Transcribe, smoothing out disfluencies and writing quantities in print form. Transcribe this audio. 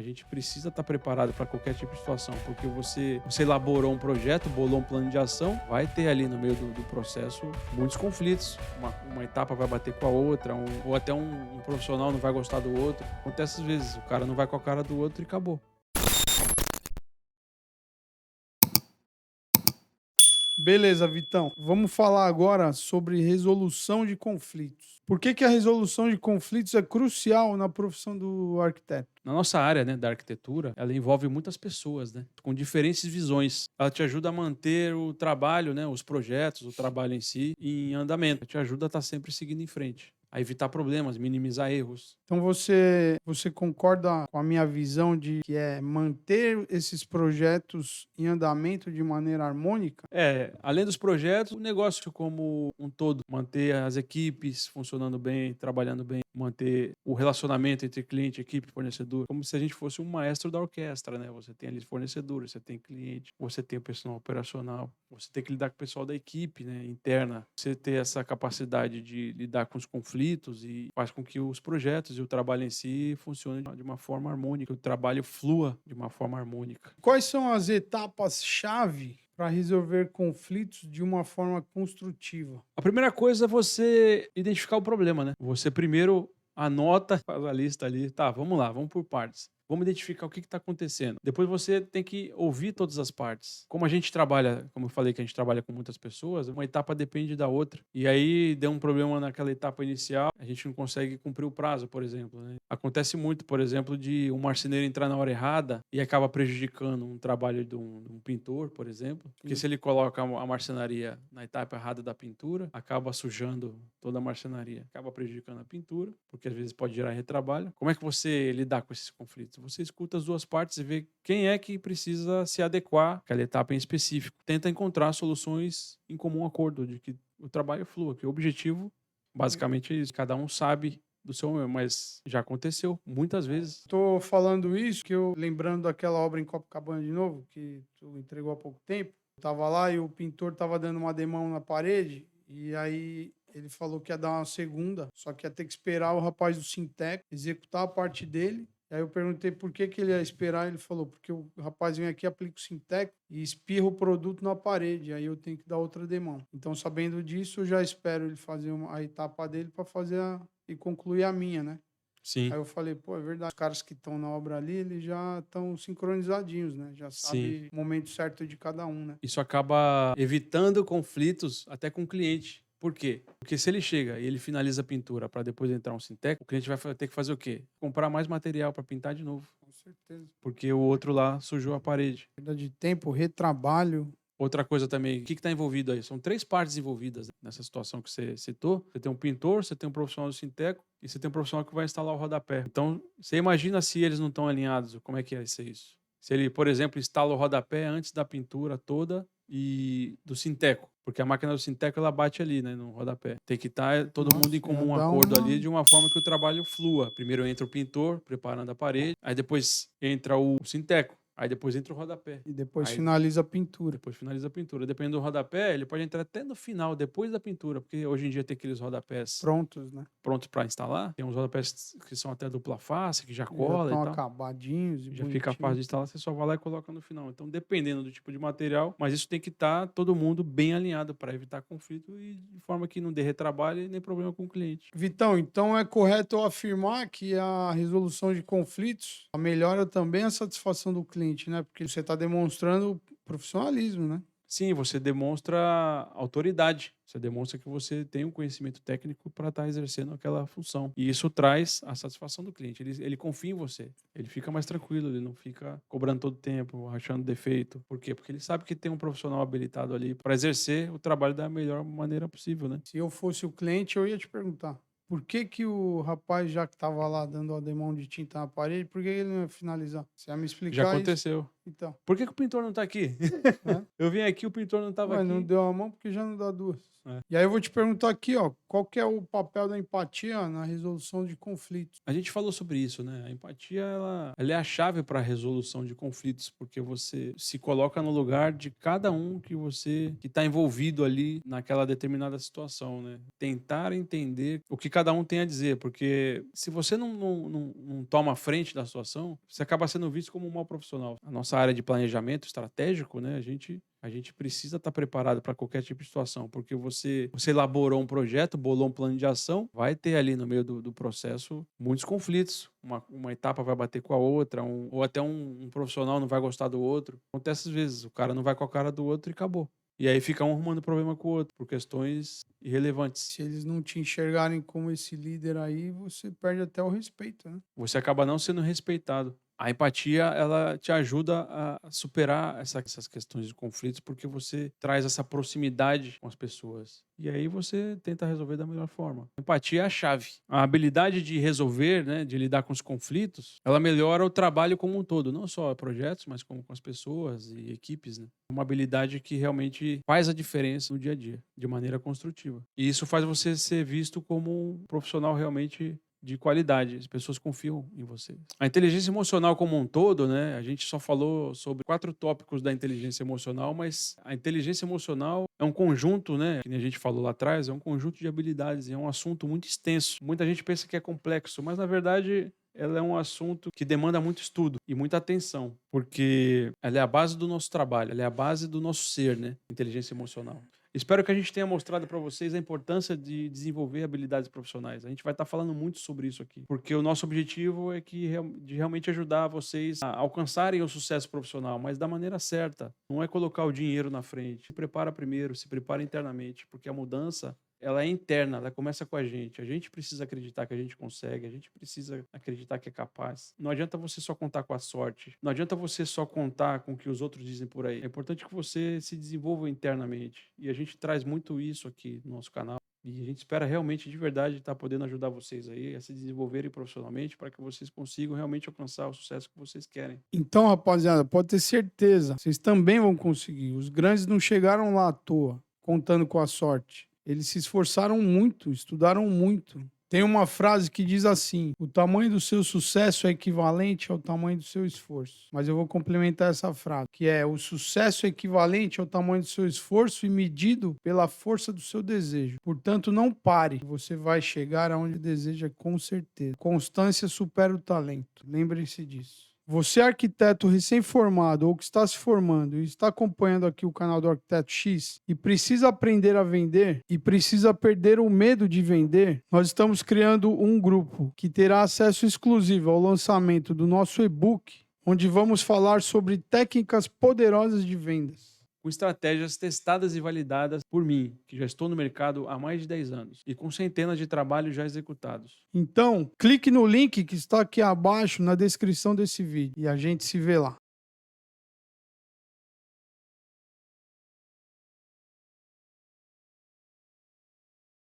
gente precisa estar preparado para qualquer tipo de situação, porque você elaborou um projeto, bolou um plano de ação, vai ter ali no meio do processo muitos conflitos. Uma etapa vai bater com a outra, ou até um profissional não vai gostar do outro. Acontece às vezes, o cara não vai com a cara do outro e acabou. Beleza, Vitão. Vamos falar agora sobre resolução de conflitos. Por que a resolução de conflitos é crucial na profissão do arquiteto? Na nossa área, né, da arquitetura, ela envolve muitas pessoas, né, com diferentes visões. Ela te ajuda a manter o trabalho, né, os projetos, o trabalho em si, em andamento. Te ajuda a estar sempre seguindo em frente, a evitar problemas, minimizar erros. Então você concorda com a minha visão de que é manter esses projetos em andamento de maneira harmônica? Além dos projetos, o negócio como um todo, manter as equipes funcionando bem, trabalhando bem, manter o relacionamento entre cliente, equipe, fornecedor, como se a gente fosse um maestro da orquestra, né? Você tem ali fornecedores, você tem cliente, você tem o pessoal operacional, você tem que lidar com o pessoal da equipe, né, interna. Você ter essa capacidade de lidar com os conflitos e faz com que os projetos e o trabalho em si funcionem de uma forma harmônica, o trabalho flua de uma forma harmônica. Quais são as etapas-chave para resolver conflitos de uma forma construtiva? A primeira coisa é você identificar o problema, né? Você primeiro anota, faz a lista ali. Tá, vamos lá, vamos por partes. Vamos identificar o que está acontecendo. Depois você tem que ouvir todas as partes. Como a gente trabalha, como eu falei que a gente trabalha com muitas pessoas, uma etapa depende da outra. E aí deu um problema naquela etapa inicial, a gente não consegue cumprir o prazo, por exemplo, né? Acontece muito, por exemplo, de um marceneiro entrar na hora errada e acaba prejudicando um trabalho de um pintor, por exemplo. Porque se ele coloca a marcenaria na etapa errada da pintura, acaba sujando toda a marcenaria, acaba prejudicando a pintura, porque às vezes pode gerar retrabalho. Como é que você lidar com esses conflitos? Você escuta as duas partes e vê quem é que precisa se adequar àquela etapa em específico. Tenta encontrar soluções em comum acordo, de que o trabalho flua, que o objetivo basicamente é isso. Cada um sabe do seu meu, mas já aconteceu muitas vezes. Tô falando isso que eu lembrando daquela obra em Copacabana de novo, que tu entregou há pouco tempo. Eu tava lá e o pintor tava dando uma demão na parede, e aí ele falou que ia dar uma segunda, só que ia ter que esperar o rapaz do Sintec executar a parte dele. Aí eu perguntei por que ele ia esperar, ele falou, porque o rapaz vem aqui, aplica o Sintec e espirra o produto na parede, aí eu tenho que dar outra demão. Então, sabendo disso, eu já espero ele fazer a etapa dele para fazer e concluir a minha, né? Sim, Aí eu falei, pô, é verdade. Os caras que estão na obra ali, eles já estão sincronizadinhos, né? Já sim. sabe o momento certo de cada um, né? Isso acaba evitando conflitos até com o cliente. Por quê? Porque se ele chega e ele finaliza a pintura para depois entrar um sinteco, o cliente vai ter que fazer o quê? Comprar mais material para pintar de novo, Com certeza. porque o outro lá sujou a parede. Perda de tempo, retrabalho. Outra coisa também, o que está envolvido aí? São três partes envolvidas nessa situação que você citou. Você tem um pintor, você tem um profissional do sinteco e você tem um profissional que vai instalar o rodapé. Então, você imagina se eles não estão alinhados, como é que vai ser isso? Se ele, por exemplo, instala o rodapé antes da pintura toda e do sinteco, porque a máquina do sinteco ela bate ali, né, no rodapé. Tem que estar todo mundo em Nossa, ia comum dar acordo ali uma. de uma forma que o trabalho flua. Primeiro entra o pintor preparando a parede, aí depois entra o sinteco, aí depois entra o rodapé. E depois Aí finaliza a pintura. depois finaliza a pintura. Dependendo do rodapé, ele pode entrar até no final, depois da pintura, porque hoje em dia tem aqueles rodapés Prontos, né? prontos para instalar. Tem uns rodapés que são até dupla face, que já Já cola e estão tal. acabadinhos e Já fica fácil de bonitinhos. instalar, você só vai lá e coloca no final. Então, dependendo do tipo de material, mas isso tem que estar todo mundo bem alinhado para evitar conflito e de forma que não dê retrabalho e nem problema com o cliente. Vitão, então é correto eu afirmar que a resolução de conflitos melhora também a satisfação do cliente, né? Porque você está demonstrando profissionalismo, né? Sim, você demonstra autoridade. Você demonstra que você tem um conhecimento técnico para estar exercendo aquela função. E isso traz a satisfação do cliente. Ele confia em você. Ele fica mais tranquilo, ele não fica cobrando todo o tempo, achando defeito. Por quê? Porque ele sabe que tem um profissional habilitado ali para exercer o trabalho da melhor maneira possível, né? Se eu fosse o cliente, eu ia te perguntar: por que que o rapaz, já que estava lá dando a demão de tinta na parede, por que ele não ia finalizar? Você ia me Já explicar isso? aconteceu. Então, Por que o pintor não está aqui? né? Eu vim aqui, o pintor não estava Ué, não aqui. deu a mão porque já não dá duas. É. E aí eu vou te perguntar aqui, ó, qual que é o papel da empatia na resolução de conflitos? A gente falou sobre isso, né? A empatia, ela é a chave para a resolução de conflitos, porque você se coloca no lugar de cada um que está envolvido ali naquela determinada situação, né? Tentar entender o que cada um tem a dizer, porque se você não toma a frente da situação, você acaba sendo visto como um mau profissional. A nossa área de planejamento estratégico, né? A gente precisa estar preparado para qualquer tipo de situação, porque você elaborou um projeto, bolou um plano de ação, vai ter ali no meio do processo muitos conflitos. Uma etapa vai bater com a outra, ou até um profissional não vai gostar do outro. Acontece às vezes, o cara não vai com a cara do outro e acabou. E aí fica um arrumando problema com o outro, por questões irrelevantes. Se eles não te enxergarem como esse líder aí, você perde até o respeito, né? Você acaba não sendo respeitado. A empatia, ela te ajuda a superar essas questões de conflitos, porque você traz essa proximidade com as pessoas. E aí você tenta resolver da melhor forma. A empatia é a chave. A habilidade de resolver, né, de lidar com os conflitos, ela melhora o trabalho como um todo, não só projetos, mas como com as pessoas e equipes, né? Uma habilidade que realmente faz a diferença no dia a dia, de maneira construtiva. E isso faz você ser visto como um profissional realmente de qualidade, as pessoas confiam em você. A inteligência emocional como um todo, né? A gente só falou sobre 4 tópicos da inteligência emocional, mas a inteligência emocional é um conjunto, né? Que nem a gente falou lá atrás, é um conjunto de habilidades, é um assunto muito extenso. Muita gente pensa que é complexo, mas na verdade ela é um assunto que demanda muito estudo e muita atenção, porque ela é a base do nosso trabalho, ela é a base do nosso ser, né? Inteligência emocional. Espero que a gente tenha mostrado para vocês a importância de desenvolver habilidades profissionais. A gente vai estar falando muito sobre isso aqui, porque o nosso objetivo é de realmente ajudar vocês a alcançarem o sucesso profissional, mas da maneira certa. Não é colocar o dinheiro na frente. Se prepara primeiro, se prepara internamente, porque a mudança ela é interna, ela começa com a gente. A gente precisa acreditar que a gente consegue, a gente precisa acreditar que é capaz. Não adianta você só contar com a sorte, não adianta você só contar com o que os outros dizem por aí. É importante que você se desenvolva internamente. E a gente traz muito isso aqui no nosso canal. E a gente espera realmente, de verdade, estar podendo ajudar vocês aí a se desenvolverem profissionalmente para que vocês consigam realmente alcançar o sucesso que vocês querem. Então, rapaziada, pode ter certeza, vocês também vão conseguir. Os grandes não chegaram lá à toa, contando com a sorte. Eles se esforçaram muito, estudaram muito. Tem uma frase que diz assim: o tamanho do seu sucesso é equivalente ao tamanho do seu esforço. Mas eu vou complementar essa frase, que é: o sucesso é equivalente ao tamanho do seu esforço e medido pela força do seu desejo. Portanto, não pare, você vai chegar aonde deseja com certeza. Constância supera o talento. Lembrem-se disso. Você, arquiteto recém-formado ou que está se formando e está acompanhando aqui o canal do Arquiteto X e precisa aprender a vender e precisa perder o medo de vender, nós estamos criando um grupo que terá acesso exclusivo ao lançamento do nosso e-book, onde vamos falar sobre técnicas poderosas de vendas. Com estratégias testadas e validadas por mim, que já estou no mercado há mais de 10 anos, e com centenas de trabalhos já executados. Então, clique no link que está aqui abaixo na descrição desse vídeo e a gente se vê lá.